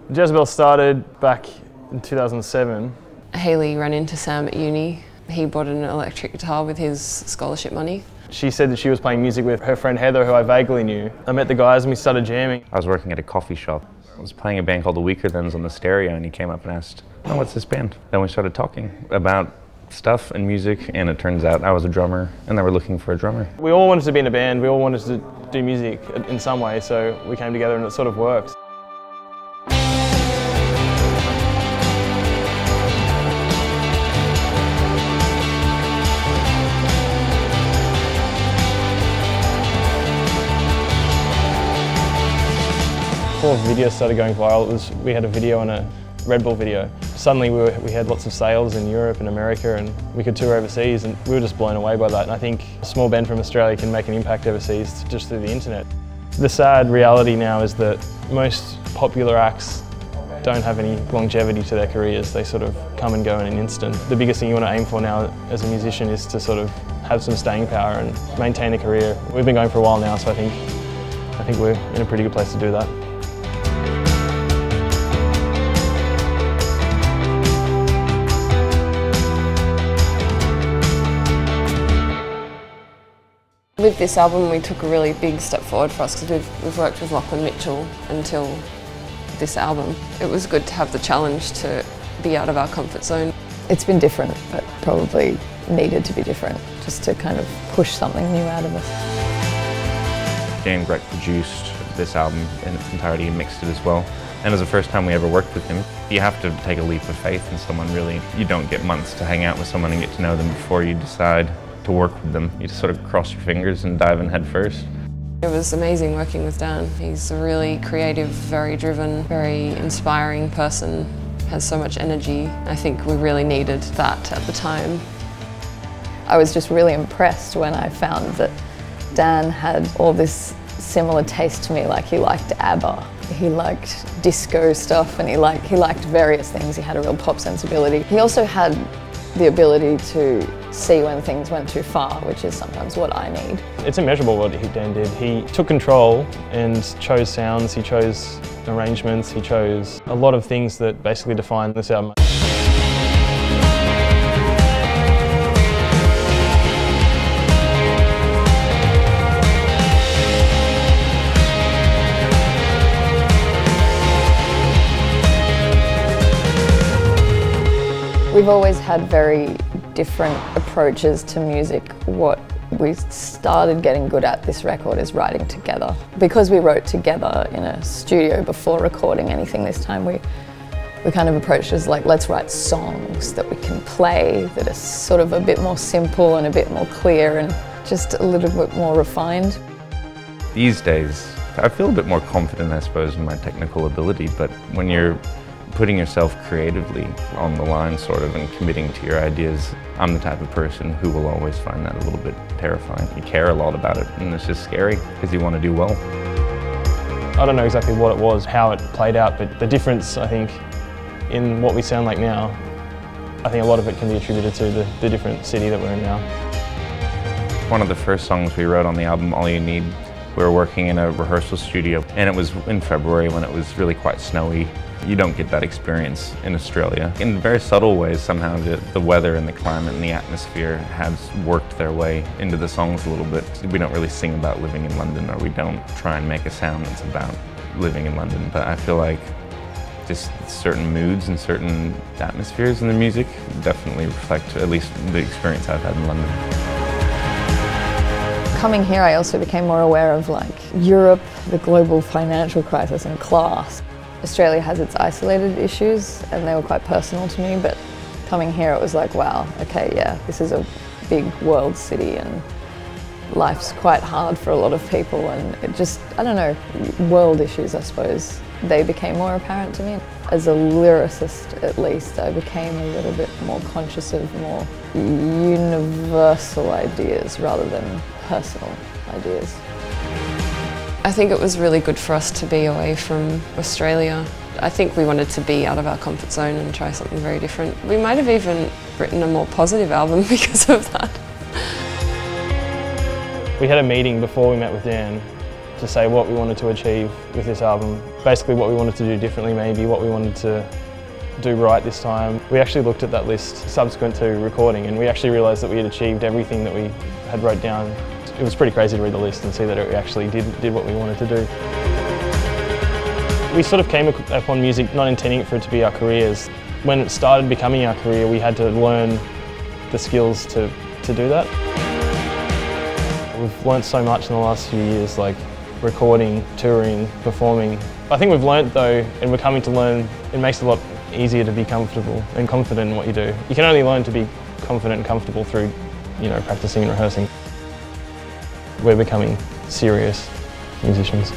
Jezabels started back in 2007. Haley ran into Sam at uni. He bought an electric guitar with his scholarship money. She said that she was playing music with her friend Heather, who I vaguely knew. I met the guys and we started jamming. I was working at a coffee shop. I was playing a band called the Weakerthans on the stereo, and he came up and asked, "Oh, what's this band?" Then we started talking about stuff and music, and it turns out I was a drummer and they were looking for a drummer. We all wanted to be in a band, we all wanted to do music in some way, so we came together and it sort of worked. Before videos started going viral, we had a video on a Red Bull video. Suddenly we had lots of sales in Europe and America, and we could tour overseas, and we were just blown away by that. And I think a small band from Australia can make an impact overseas just through the internet. The sad reality now is that most popular acts don't have any longevity to their careers. They sort of come and go in an instant. The biggest thing you want to aim for now as a musician is to sort of have some staying power and maintain a career. We've been going for a while now, so I think we're in a pretty good place to do that. With this album we took a really big step forward for us because we've worked with Lachlan Mitchell until this album. It was good to have the challenge to be out of our comfort zone. It's been different, but probably needed to be different, just to kind of push something new out of us. Dan Breck produced this album in its entirety and mixed it as well. And it was the first time we ever worked with him. You have to take a leap of faith in someone, really. You don't get months to hang out with someone and get to know them before you decide to work with them. You just sort of cross your fingers and dive in head first. It was amazing working with Dan. He's a really creative, very driven, very inspiring person, has so much energy. I think we really needed that at the time. I was just really impressed when I found that Dan had all this similar taste to me. Like, he liked ABBA, he liked disco stuff, and he liked various things. He had a real pop sensibility. He also had the ability to see when things went too far, which is sometimes what I need. It's immeasurable what Dan did. He took control and chose sounds, he chose arrangements, he chose a lot of things that basically define this album. We've always had very different approaches to music. What we started getting good at this record is writing together. Because we wrote together in a studio before recording anything this time, we kind of approached it as like, let's write songs that we can play that are sort of a bit more simple and a bit more clear and just a little bit more refined. These days, I feel a bit more confident, I suppose, in my technical ability, but when you're putting yourself creatively on the line, sort of, and committing to your ideas, I'm the type of person who will always find that a little bit terrifying. You care a lot about it, and it's just scary because you want to do well. I don't know exactly what it was, how it played out, but the difference, I think, in what we sound like now, I think a lot of it can be attributed to the different city that we're in now. One of the first songs we wrote on the album, All You Need, we were working in a rehearsal studio, and it was in February when it was really quite snowy. You don't get that experience in Australia. In very subtle ways, somehow the weather and the climate and the atmosphere has worked their way into the songs a little bit. We don't really sing about living in London, or we don't try and make a sound that's about living in London, but I feel like just certain moods and certain atmospheres in the music definitely reflect at least the experience I've had in London. Coming here, I also became more aware of like Europe, the global financial crisis, and class. Australia has its isolated issues and they were quite personal to me, but coming here it was like, wow, okay, yeah, this is a big world city and life's quite hard for a lot of people, and it just, I don't know, world issues, I suppose, they became more apparent to me. As a lyricist, at least, I became a little bit more conscious of more universal ideas rather than personal ideas. I think it was really good for us to be away from Australia. I think we wanted to be out of our comfort zone and try something very different. We might have even written a more positive album because of that. We had a meeting before we met with Dan, to say what we wanted to achieve with this album. Basically what we wanted to do differently maybe, what we wanted to do right this time. We actually looked at that list subsequent to recording and we actually realised that we had achieved everything that we had wrote down. It was pretty crazy to read the list and see that it actually did what we wanted to do. We sort of came upon music not intending for it to be our careers. When it started becoming our career, we had to learn the skills to do that. We've learnt so much in the last few years, like recording, touring, performing. I think we've learnt though, and we're coming to learn, it makes it a lot easier to be comfortable and confident in what you do. You can only learn to be confident and comfortable through, practicing and rehearsing. We're becoming serious musicians.